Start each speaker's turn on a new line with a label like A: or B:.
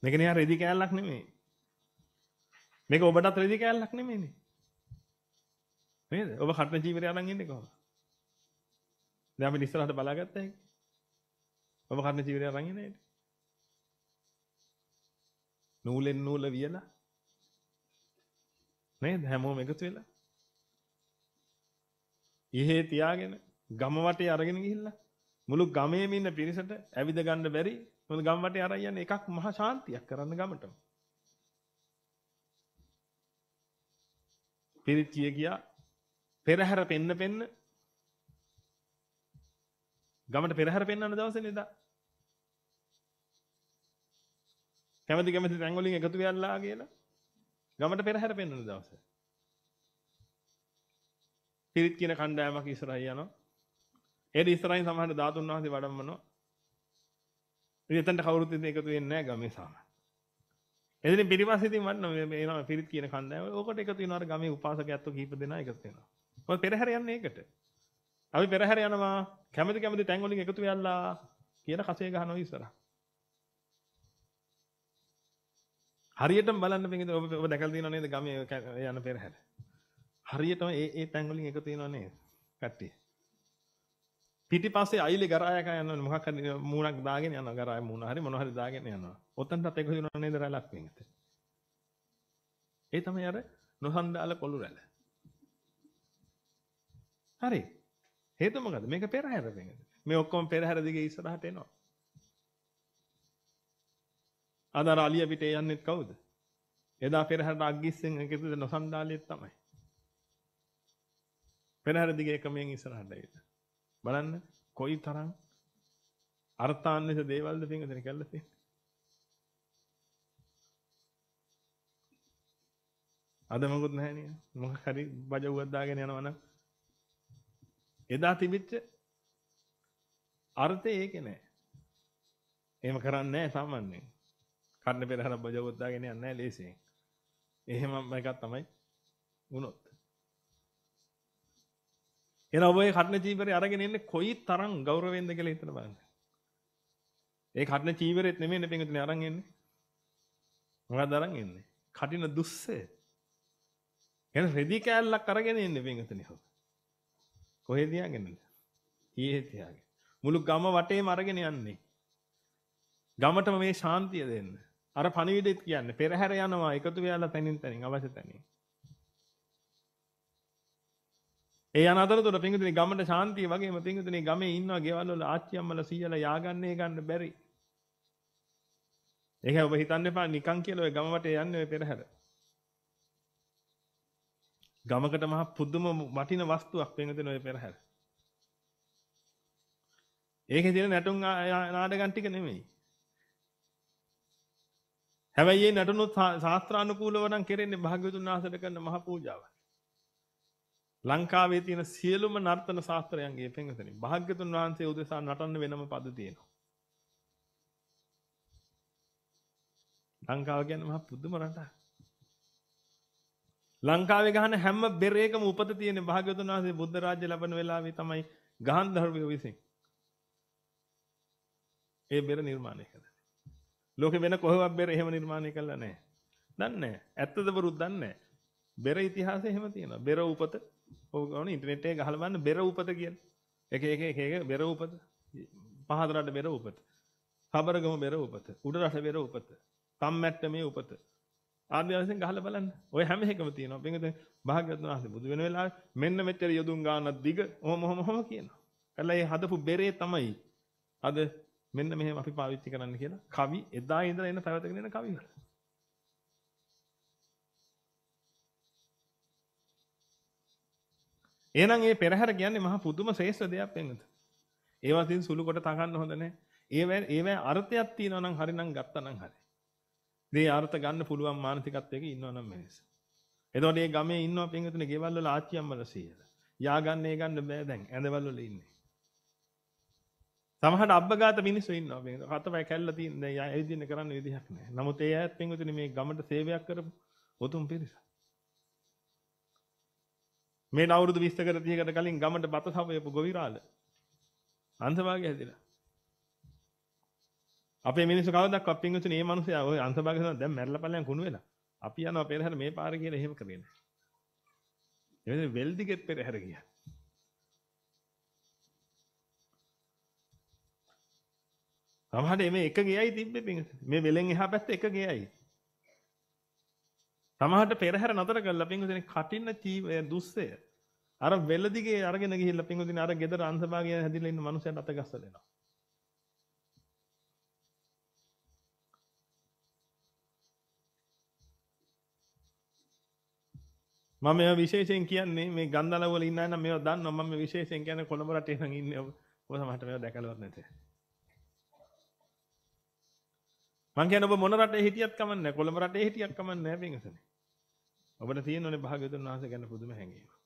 A: මේක නේ රෙදි කෑල්ලක් නෙමෙයි. මේක ඔබටත් රෙදි කෑල්ලක් නෙමෙයිනේ. නේද? ඔබ කටන ජීවිතය අරන් ඉන්නේ කොහොමද? දැන් අපි ඉස්සරහට බලාගත්තා ඒක. ඔබ කටන ජීවිතය අරන් ඉන්නේ නේද? නූලෙන් නූල වියලා නේද? හැමෝම එකතු වෙලා. ඉහේ තියාගෙන ගම වටේ අරගෙන ගිහිල්ලා මුළු ගමේම ඉන්න පිරිසට ඇවිද ගන්න බැරි මොකද ගම වටේ අරන් යන්නේ එකක් මහා ශාන්තියක් කරන්න ගමටම. පිරිත් කියා පෙරහැර පෙන්න ගමට පෙරහැර පෙන්නන දවසේ නේද? කැමති තැන් වලින් එකතු වෙලා කියලා ගමට පෙරහැර පෙන්නන දවසේ. පිරිත් කියන කණ්ඩායමක් ඉස්සරහින් යනවා. ඒ ඉස්සරහින් සමහර ධාතුන් වහන්සේ වඩම්මනවා. ඉතින් එතනට කවුරුත් ඉතින් එකතු වෙන්නේ නැහැ ගමේ සාමාන්‍ය. එදින පිරිපස්සේ ඉතින් වඩනවා මේ එනවා පිරිත් කියන කණ්ඩායම. ඕකට එකතු වෙනවා අර ගමේ උපාසකයන්තු කීප දෙනා එකතු වෙනවා. මොකද පෙරහැර යන්නේ ඒකට. අපි පෙරහැර යනවා කැමති තැන් වලින් එකතු වෙලා කියන කසේ ගහනවා ඉස්සරහ. හරියටම බලන්න පිටින් ඔබ දැකලා තියෙනව නේද ගමේ යන පෙරහැර. හරියටම ඒ තැන් වලින් එකතු වෙනව නේද? කට්ටිය. පිටිපස්සේ අයිලේ ගරායක යනවා මොකක් හරි මූණක් දාගෙන යනවා ගරාය මූණ හරි මොන හරි දාගෙන යනවා. ඔතනටත් එකතු වෙනව නේද රැලක් වෙනත. ඒ තමයි අර නොසන්ඩාල කොළු රැළ. හරි. හේතුව මොකද? මේක පෙරහැර වෙනද. මේ ඔක්කොම පෙරහැර දිගේ ඉස්සරහට එනවා. අද අර අලිය පිටේ යන්නෙත් කවුද? එදා පෙරහැරට අග්ගිස්සෙන් එකතු නොසන්ඩාලෙත් තමයි. පෙරහැර දිගේ එකමෙන් ඉස්සරහට ඇවිල්ලා. බලන්න කොයි තරම් අර්ථාන්විත දේවල්ද පින්වතුනි කළා තියෙන්නේ. අද මොකුත් නැහැ නේ. මොකක් හරි බජවුවක් දාගෙන යනවා නම් එදා තිබිච්ච අර්ථය ඒකේ නැහැ. එහෙම කරන්නේ නැහැ සාමාන්‍යයෙන්. කර්ණ පෙරහැර බජවුවක් දාගෙන යන්නේ නැහැ ලේසියෙන්. එහෙම එකක් තමයි වුණොත්. එන ඔබ ඒ කටන චීවරය අරගෙන ඉන්නේ කොයි තරම් ගෞරවයෙන්ද කියලා හිතලා බලන්න. ඒ කටන චීවරෙත් නෙමෙයි පින්වතුනි අරන් එන්නේ. මොකක්ද අරන් එන්නේ? කටින දුස්සය. එන රෙදි කෑල්ලක් අරගෙන ඉන්නේ පින්වතුනි. කොහෙද තියාගෙනද? ඊයේ තියාගෙන. මුළු ගම වටේම අරගෙන යන්නේ. ගමටම මේ ශාන්තිය දෙන්න. අර පණිවිඩෙත් කියන්නේ පෙරහැර යනවා එකතු වෙලා තනින් අවශ්‍ය තැනින්. ඒ යන අතරතුර පින්වතුනි ගමට ශාන්තිය වගේම පින්වතුනි ගමේ ඉන්නවා ගෙවල් වල ආච්චි අම්මලා සීයලා යාගන්නේ ගන්න බැරි. ඒක ඔබ හිතන්න එපා නිකන් කියලා ඔය ගම වටේ යන්නේ ඔය පෙරහැර. ගමකට මහ පුදුම වටින වස්තුවක් පින්වතුනි ඔය පෙරහැර. ඒකේ තියෙන නැටුම් නාටකම් ටික නෙමෙයි. හැබැයි මේ නටුනොත් ශාස්ත්‍රානුකූලව නම් කෙරෙන්නේ භාග්‍යවතුන් වහන්සේට කරන මහ පූජාවක්. ලංකාවේ තියෙන සියලුම නර්තන ශාස්ත්‍රයන්ගේ පින්වතුනි භාග්‍යතුන් වහන්සේ උදෙසා නටන්න වෙනම පද තියෙනවා. ලංකාව කියන්නේ මහා පුදුම රටක්. ලංකාවේ ගහන හැම බෙරේකම උපත තියෙන භාග්‍යතුන් වහන්සේ බුද්ධ රාජ්‍ය ලැබෙන වෙලාවේ තමයි ගහන්ධර්වය විසින් ඒ බෙර නිර්මාණය කළේ. ලෝකෙ වෙන කොහෙවත් බෙර එහෙම නිර්මාණය කළා නැහැ. දන්නේ නැහැ. ඇත්තද බරුත් දන්නේ නැහැ. බෙර ඉතිහාසය එහෙම තියෙනවා. බෙර උපත ඔව් ගානේ ඉන්ටර්නෙට් එකේ ගහලා බලන්න බෙර උපත කියලා. එක බෙර උපත. පහත රට බෙර උපත. කබරගම බෙර උපත. උඩ රට බෙර උපත. තම්මැට්ට මේ උපත. ආදී වශයෙන් ගහලා බලන්න. ඔය හැම එකම තියෙනවා. මේකද භාග්‍යවතුන් වහන්සේ බුදු වෙන වෙලාවේ මෙන්න මෙච්චර යොදුන් ගානක් දිග ඔහොම කියනවා. කළා ඒ හදපු බෙරේ තමයි අද මෙන්න මෙහෙම අපි පාවිච්චි කරන්න කියලා කවි එදා ඉඳලා එන පැවතගෙන එන කවිවල. එහෙනම් මේ පෙරහැර කියන්නේ මහා පුදුම ශ්‍රේෂ්ඨ දෙයක් වෙන්නද. ඒවා තින් සුළු කොට තකන්න හොඳ නැහැ. ඒවැ අර්ථයක් තියෙනවා නම් හරිනම් ගත්තා නම් හරි. මේ අර්ථ ගන්න පුළුවන් මානසිකත්වයක ඉන්නවා නම් මිනිස්. එතකොට මේ ගමේ ඉන්නවා පින්වතුනි ගෙවල් වල ආච්චි අම්මලා සීයලා. යා ගන්න බෑ දැන් ඇඳවල වල ඉන්නේ. සමහරට අබ්බගාත මිනිස්සු ඉන්නවා පින්වතුනි. හතපය කැල්ල තියෙන දැන් ඇවිදින්න කරන්න විදිහක් නැහැ. නමුත් ඒ අයත් පින්වතුනි මේ ගමට සේවයක් කරපු උතුම් පිරිස. මේ අවුරුදු 20කට 30කට කලින් ගමට බත සවයපු ගොවිරාළ අන්තභාගය හැදිලා. අපේ මිනිස්සු කවදාවත් පින්විතුනේ මේ මිනිස්සයා ඔය අංශභාගය කරනවා දැන් මැරලා පල්ලයන් කුණු වෙලා. අපි යනවා පෙරහැර මේ පාර කියලා එහෙම කරේ නෑ. ඒ වෙලේ වෙල්දිගෙත් පෙරහැර ගියා. සමහරට මේ එක ගෙයයි තිබ්බේ පින්විතුනේ. මේ වෙලෙන් එහා පැත්තේ එක ගෙයයි. සමහරට පෙරහැර නතර කරලා පින්විතුනේ කටින්න දුස්සය. අර වෙලදිගේ අරගෙන ගිහිල්ලා පින්විතුනේ අර ගෙදර අංශභාගය හැදිලා ඉන්න මිනිස්සුන්ට අත ගස්සලා එනවා. මම මේවා විශේෂයෙන් කියන්නේ මේ ගන්දල වල ඉන්න අය නම් මේවා දන්නවා. මම මේ විශේෂයෙන් කියන්නේ කොළඹ රටේ නම් ඉන්නේ ඔබ සමහරට මේවා දැකලවත් නැතේ. මං කියන්නේ ඔබ මොන රටේ හිටියත් කමන්නේ නැහැ. කොළඹ රටේ හිටියත් කමන්නේ නැහැ පින්වතුනි. ඔබට තියෙන ඕනේ භාග්‍යවතුන් වහන්සේ ගැන පුදුම හැඟීමක්.